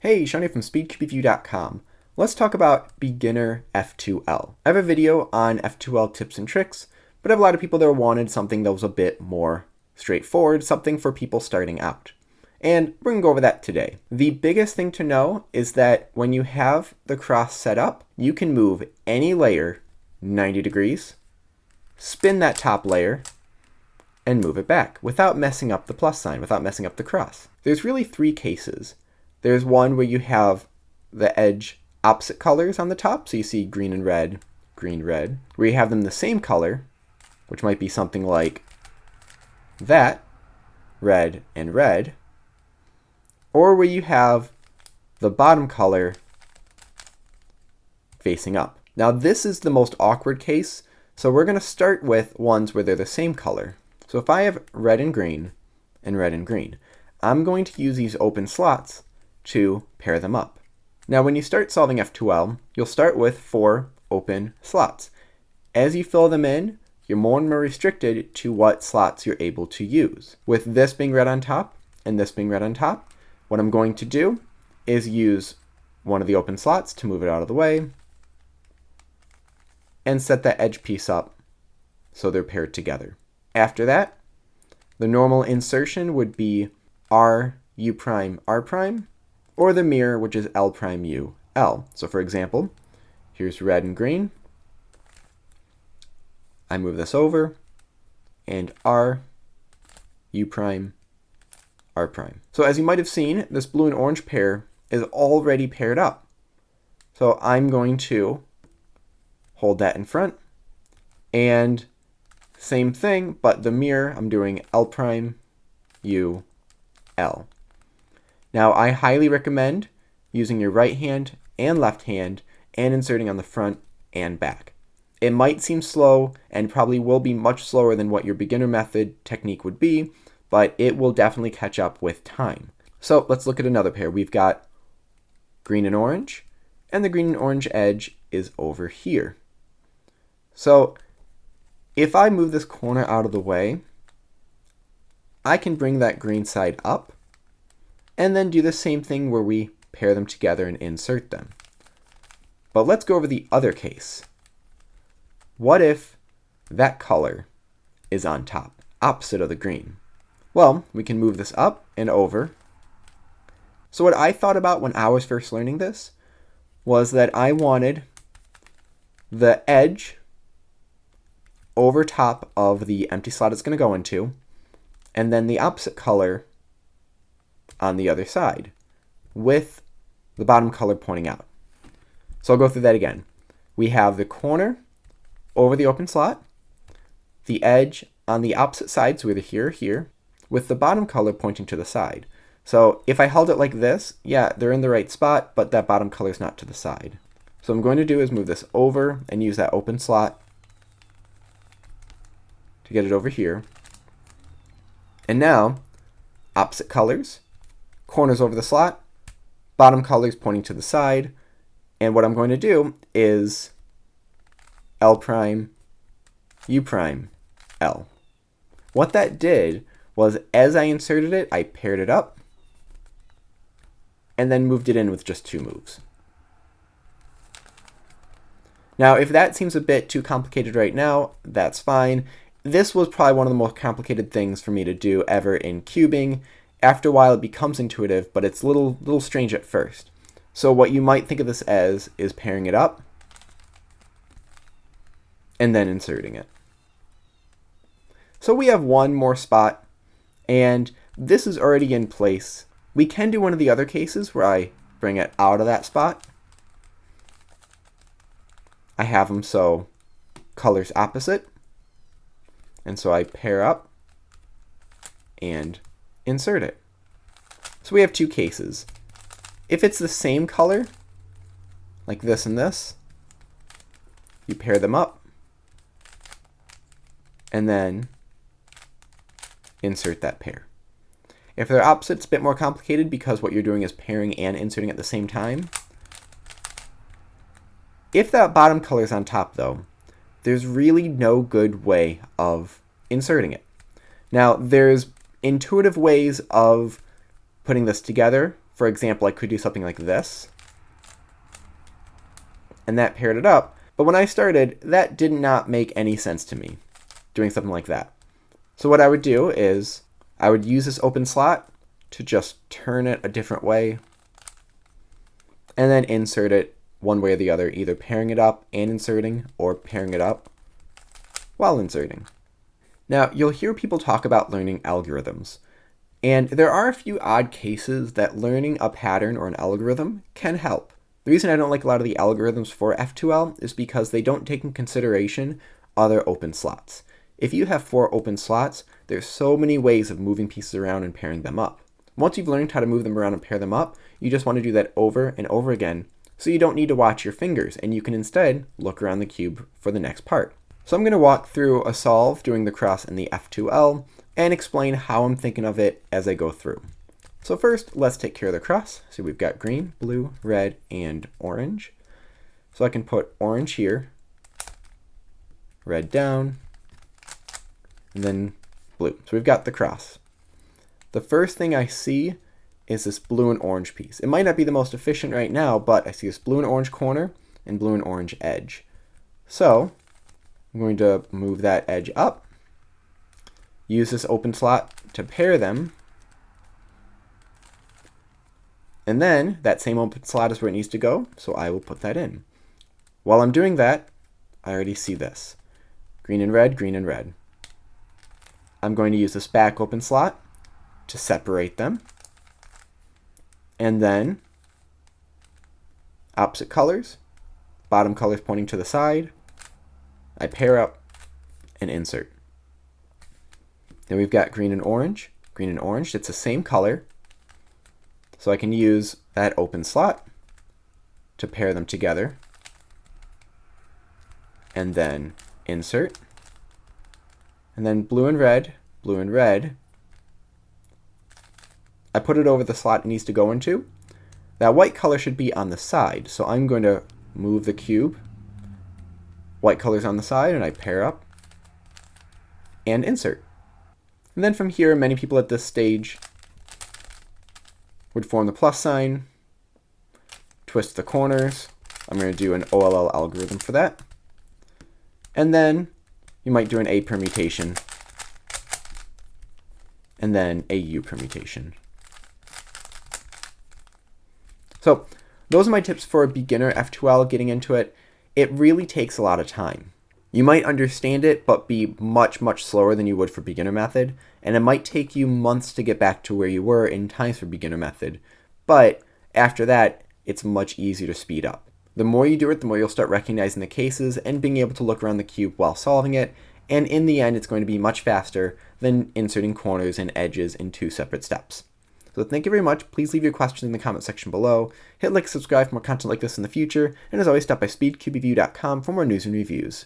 Hey, Shawnee from SpeedCubeView.com. Let's talk about beginner F2L. I have a video on F2L tips and tricks, but I have a lot of people that wanted something that was a bit more straightforward, something for people starting out. And we're going to go over that today. The biggest thing to know is that when you have the cross set up, you can move any layer 90 degrees, spin that top layer, and move it back without messing up the plus sign, without messing up the cross. There's really three cases. There's one where you have the edge opposite colors on the top, so you see green, red, where you have them the same color, which might be something like that, red and red, or where you have the bottom color facing up. Now this is the most awkward case, so we're going to start with ones where they're the same color. So if I have red and green, I'm going to use these open slots to pair them up. Now when you start solving F2L, you'll start with 4 open slots. As you fill them in, you're more and more restricted to what slots you're able to use. With this being red on top and this being red on top, what I'm going to do is use one of the open slots to move it out of the way and set that edge piece up so they're paired together. After that, the normal insertion would be R, U prime, R prime, or the mirror, which is L prime, U, L. So for example, here's red and green. I move this over, and R, U prime, R prime. So as you might have seen, this blue and orange pair is already paired up. So I'm going to hold that in front, and same thing, but the mirror, I'm doing L prime, U, L. Now I highly recommend using your right hand and left hand and inserting on the front and back. It might seem slow and probably will be much slower than what your beginner method technique would be, but it will definitely catch up with time. So let's look at another pair. We've got green and orange, and the green and orange edge is over here. So if I move this corner out of the way, I can bring that green side up and then do the same thing where we pair them together and insert them. But let's go over the other case. What if that color is on top, opposite of the green? Well, we can move this up and over. So what I thought about when I was first learning this was that I wanted the edge over top of the empty slot it's going to go into, and then the opposite color on the other side, with the bottom color pointing out. So I'll go through that again. We have the corner over the open slot, the edge on the opposite side, so either here or here, with the bottom color pointing to the side. So if I held it like this, yeah, they're in the right spot, but that bottom color is not to the side. So what I'm going to do is move this over and use that open slot to get it over here. And now, opposite colors, corners over the slot, bottom colors pointing to the side, and what I'm going to do is L prime, U prime, L. What that did was as I inserted it, I paired it up and then moved it in with just 2 moves. Now, if that seems a bit too complicated right now, that's fine. This was probably one of the most complicated things for me to do ever in cubing. After a while, it becomes intuitive, but it's a little strange at first. So what you might think of this as is pairing it up and then inserting it. So we have one more spot, and this is already in place. We can do one of the other cases where I bring it out of that spot. I have them so colors opposite, and so I pair up and insert it. So we have 2 cases. If it's the same color, like this and this, you pair them up and then insert that pair. If they're opposite, it's a bit more complicated because what you're doing is pairing and inserting at the same time. If that bottom color is on top though, there's really no good way of inserting it. Now, there's intuitive ways of putting this together For example, I could do something like this, and that paired it up. But when I started, that did not make any sense to me, doing something like that. So what I would do is I would use this open slot to just turn it a different way, and then insert it one way or the other, either pairing it up and inserting, or pairing it up while inserting. Now, you'll hear people talk about learning algorithms, and there are a few odd cases that learning a pattern or an algorithm can help. The reason I don't like a lot of the algorithms for F2L is because they don't take in consideration other open slots. If you have 4 open slots, there's so many ways of moving pieces around and pairing them up. Once you've learned how to move them around and pair them up, you just want to do that over and over again, so you don't need to watch your fingers, and you can instead look around the cube for the next part. So I'm going to walk through a solve doing the cross in the F2L and explain how I'm thinking of it as I go through. So first, let's take care of the cross. So we've got green, blue, red, and orange. So I can put orange here, red down, and then blue. So we've got the cross. The first thing I see is this blue and orange piece. It might not be the most efficient right now, but I see this blue and orange corner and blue and orange edge. So I'm going to move that edge up, use this open slot to pair them, and then that same open slot is where it needs to go, so I will put that in. While I'm doing that, I already see this. Green and red, green and red. I'm going to use this back open slot to separate them, and then opposite colors, bottom colors pointing to the side, I pair up and insert. Then we've got green and orange, it's the same color, so I can use that open slot to pair them together, and then insert, and then blue and red, I put it over the slot it needs to go into. That white color should be on the side, so I'm going to move the cube. White color's on the side, and I pair up and insert. And then from here, many people at this stage would form the plus sign, twist the corners. I'm going to do an OLL algorithm for that. And then you might do an A permutation, and then a U permutation. So those are my tips for a beginner F2L getting into it. It really takes a lot of time. You might understand it, but be much, much slower than you would for beginner method, and it might take you months to get back to where you were in times for beginner method. But after that, it's much easier to speed up. The more you do it, the more you'll start recognizing the cases and being able to look around the cube while solving it, and in the end, it's going to be much faster than inserting corners and edges in 2 separate steps. So thank you very much. Please leave your questions in the comment section below. Hit like, subscribe for more content like this in the future, and as always, stop by speedcubeview.com for more news and reviews.